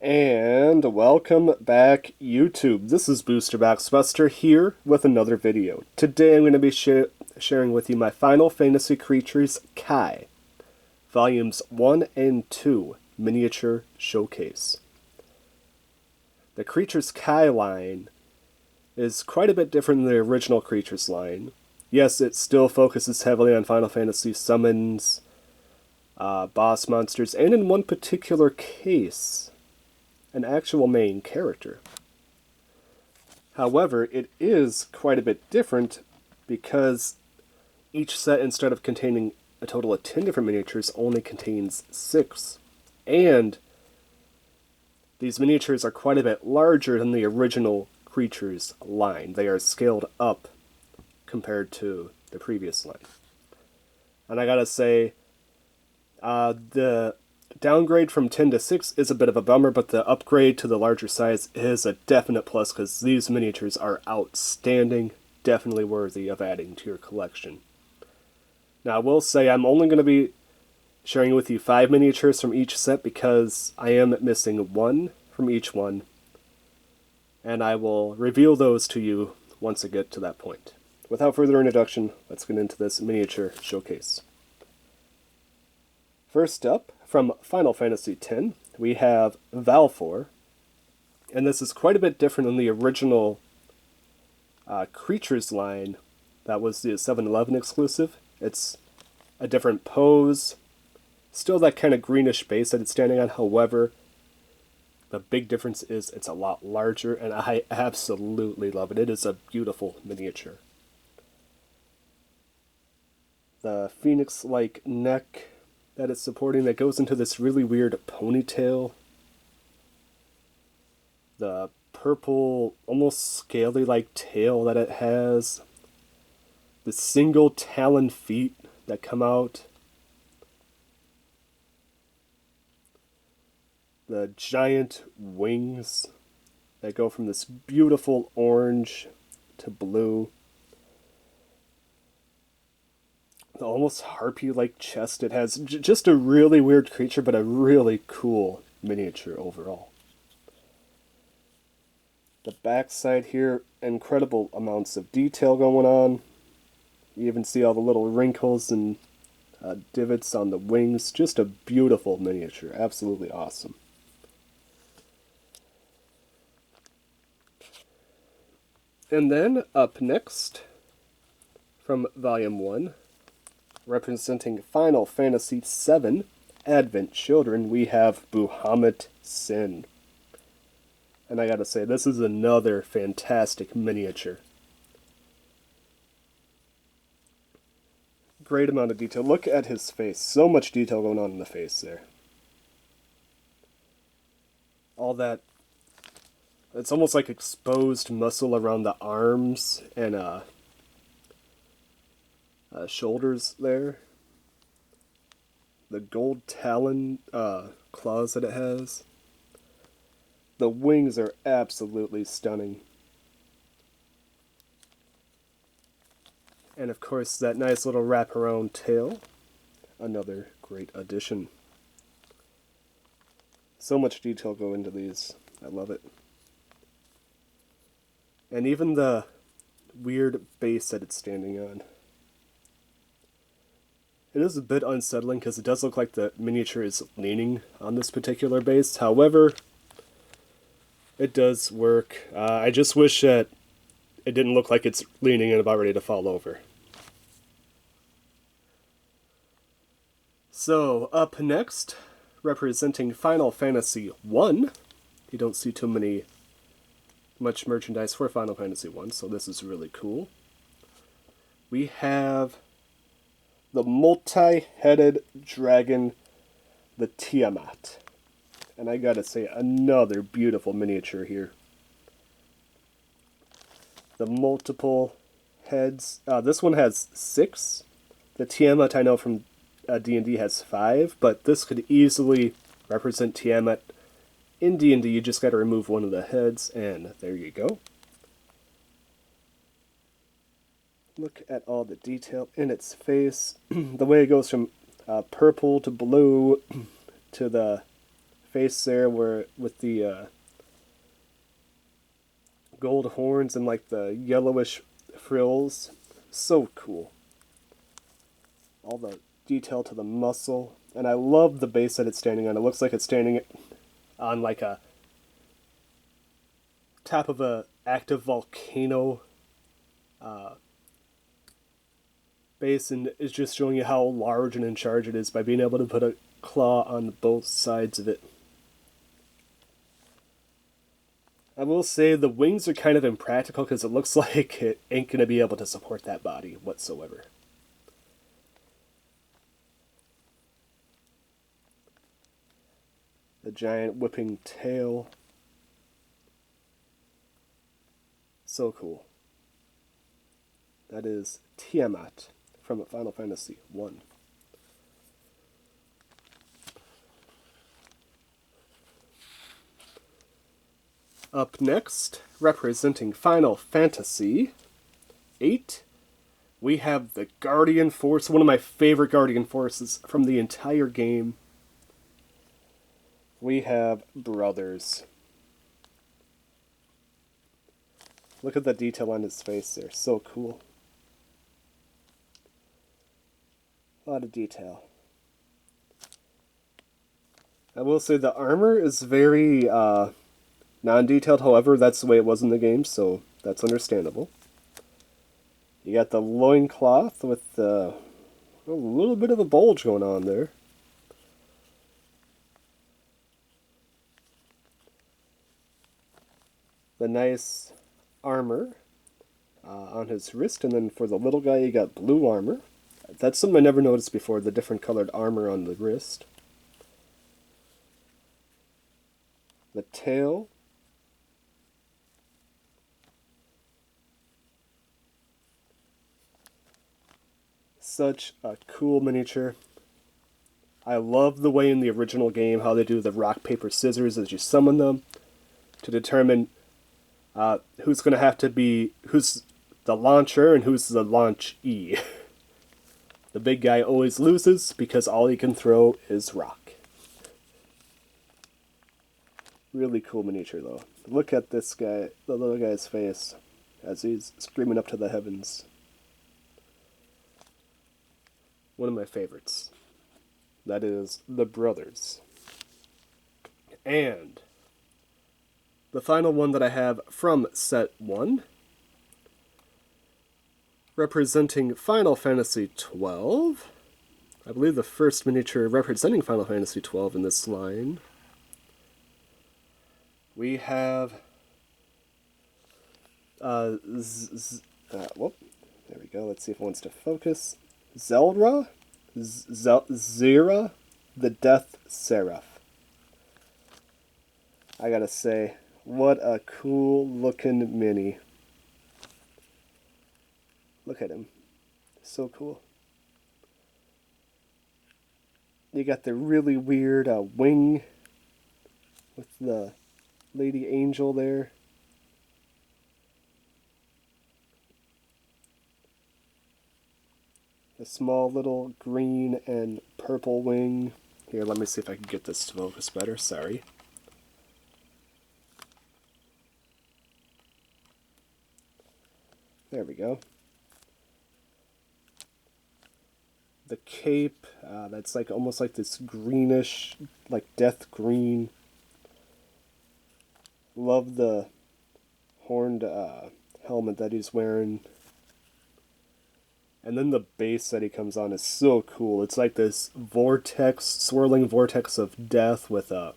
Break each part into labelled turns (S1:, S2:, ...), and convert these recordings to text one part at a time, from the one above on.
S1: And welcome back, YouTube. This is Booster Box Buster here with another video. Today I'm going to be sharing with you my Final Fantasy Creatures Kai, Volumes 1 and 2 Miniature Showcase. The Creatures Kai line is quite a bit different than the original Creatures line. Yes, it still focuses heavily on Final Fantasy summons, boss monsters, and in one particular case, an actual main character. However, it is quite a bit different because each set, instead of containing a total of 10 different miniatures, only contains 6. And these miniatures are quite a bit larger than the original Creatures line. They are scaled up compared to the previous line. And I gotta say, the downgrade from 10 to 6 is a bit of a bummer, but the upgrade to the larger size is a definite plus because these miniatures are outstanding, definitely worthy of adding to your collection. Now, I will say I'm only going to be sharing with you 5 miniatures from each set because I am missing 1 from each one, and I will reveal those to you once I get to that point. Without further introduction, let's get into this miniature showcase. First up, from Final Fantasy X, we have Valfor, and this is quite a bit different than the original Creatures line that was the 7-Eleven exclusive. It's a different pose, still that kind of greenish base that it's standing on. However, the big difference is it's a lot larger, and I absolutely love it. It is a beautiful miniature. The phoenix-like neck that it's supporting that goes into this really weird ponytail. The purple, almost scaly-like tail that it has. The single talon feet that come out. The giant wings that go from this beautiful orange to blue. The almost harpy-like chest it has. Just a really weird creature, but a really cool miniature overall. The backside here, incredible amounts of detail going on. You even see all the little wrinkles and divots on the wings. Just a beautiful miniature. Absolutely awesome. And then, up next, from Volume 1, representing Final Fantasy VII Advent Children, we have Bahamut Sin. And I gotta say, this is another fantastic miniature. Great amount of detail. Look at his face. So much detail going on in the face there. All that. It's almost like exposed muscle around the arms and shoulders there. The gold talon claws that it has. The wings are absolutely stunning. And of course that nice little wraparound tail. Another great addition. So much detail go into these. I love it. And even the weird base that it's standing on. It is a bit unsettling because it does look like the miniature is leaning on this particular base. However, it does work. I just wish that it didn't look like it's leaning and about ready to fall over. So, up next, representing Final Fantasy I. You don't see much merchandise for Final Fantasy I, so this is really cool. We have the multi-headed dragon, the Tiamat. And I gotta say, another beautiful miniature here. The multiple heads. This one has 6. The Tiamat I know from D&D has 5, but this could easily represent Tiamat. In D&D, you just gotta remove one of the heads, and there you go. Look at all the detail in its face. The way it goes from purple to blue to the face there where with the gold horns and like the yellowish frills. So cool. All the detail to the muscle. And I love the base that it's standing on. It looks like it's standing on like a top of a active volcano base, and is just showing you how large and in charge it is by being able to put a claw on both sides of it. I will say the wings are kind of impractical because it looks like it ain't going to be able to support that body whatsoever. The giant whipping tail. So cool. That is Tiamat from Final Fantasy 1. Up next, representing Final Fantasy 8, we have the Guardian Force, one of my favorite Guardian Forces from the entire game. We have Brothers. Look at the detail on his face there, so cool. A lot of detail. I will say the armor is very non-detailed, however, that's the way it was in the game, so that's understandable. You got the loincloth with a little bit of a bulge going on there. The nice armor on his wrist, and then for the little guy you got blue armor. That's something I never noticed before, the different colored armor on the wrist. The tail. Such a cool miniature. I love the way in the original game how they do the rock, paper, scissors as you summon them to determine who's going to have to be, who's the launcher and who's the launchee. The big guy always loses because all he can throw is rock. Really cool miniature though. Look at this guy, the little guy's face as he's screaming up to the heavens. One of my favorites. That is the Brothers. And the final one that I have from set 1, representing Final Fantasy XII. I believe the first miniature representing Final Fantasy XII in this line. We have there we go. Let's see if it wants to focus. Zelra, Zera, the Death Seraph. I gotta say, what a cool looking mini. Look at him. So cool. You got the really weird wing with the Lady Angel there. A small little green and purple wing. Here, let me see if I can get this to focus better. Sorry. There we go. The cape, that's like almost like this greenish, like death green. Love the horned helmet that he's wearing. And then the base that he comes on is so cool. It's like this vortex, swirling vortex of death with a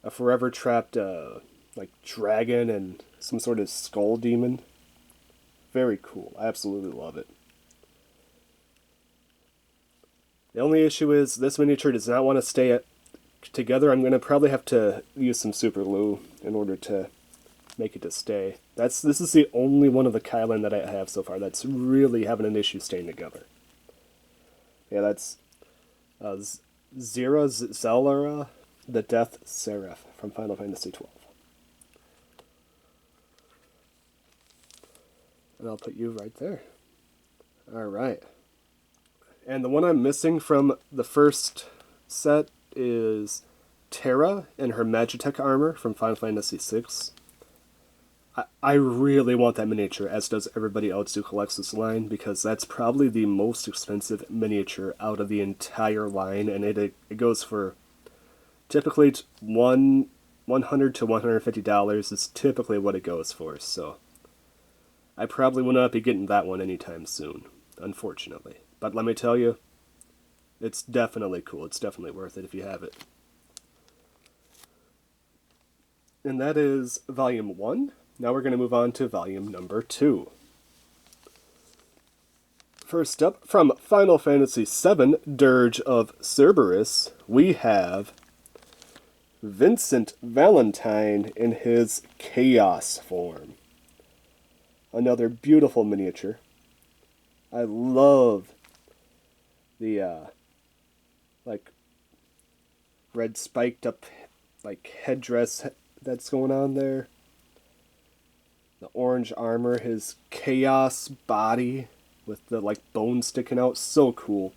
S1: forever trapped like dragon and some sort of skull demon. Very cool. I absolutely love it. The only issue is this miniature does not want to stay together. I'm going to probably have to use some super glue in order to make it to stay. This is the only one of the Kylan that I have so far that's really having an issue staying together. Yeah, that's Zelra, the Death Seraph from Final Fantasy XII. And I'll put you right there. Alright. And the one I'm missing from the first set is Terra in her Magitech armor from Final Fantasy VI. I really want that miniature, as does everybody else who collects this line, because that's probably the most expensive miniature out of the entire line, and it goes for typically $100 to $150 is typically what it goes for. So I probably will not be getting that one anytime soon, unfortunately. But let me tell you, it's definitely cool. It's definitely worth it if you have it. And that is Volume 1. Now we're going to move on to Volume number 2. First up, from Final Fantasy VII, Dirge of Cerberus, we have Vincent Valentine in his Chaos form. Another beautiful miniature. I love the, red spiked up, headdress that's going on there. The orange armor, his chaos body with the, bones sticking out. So cool.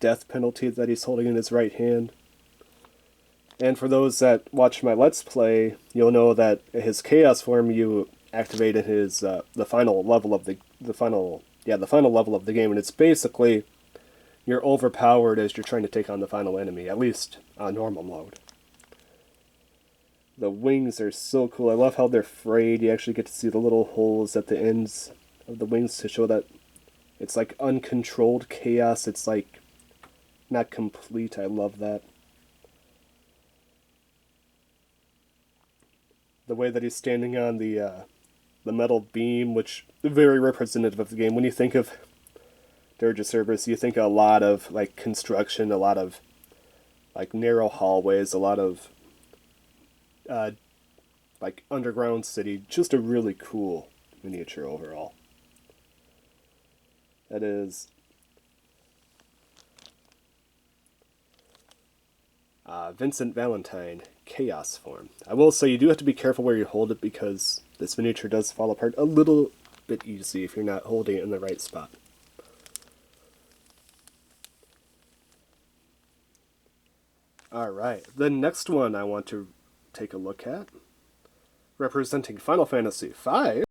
S1: Death penalty that he's holding in his right hand. And for those that watch my Let's Play, you'll know that his chaos form, you activate in his, the final level of the final level of the game, and it's basically you're overpowered as you're trying to take on the final enemy, at least on normal mode. The wings are so cool. I love how they're frayed. You actually get to see the little holes at the ends of the wings to show that it's like uncontrolled chaos. It's like not complete. I love that. The way that he's standing on the metal beam, which is very representative of the game. When you think of Dirge of Cerberus, you think a lot of construction, a lot of narrow hallways, a lot of underground city. Just a really cool miniature overall. That is Vincent Valentine, Chaos form. I will say you do have to be careful where you hold it, because this miniature does fall apart a little bit easy if you're not holding it in the right spot. Alright, the next one I want to take a look at, representing Final Fantasy V,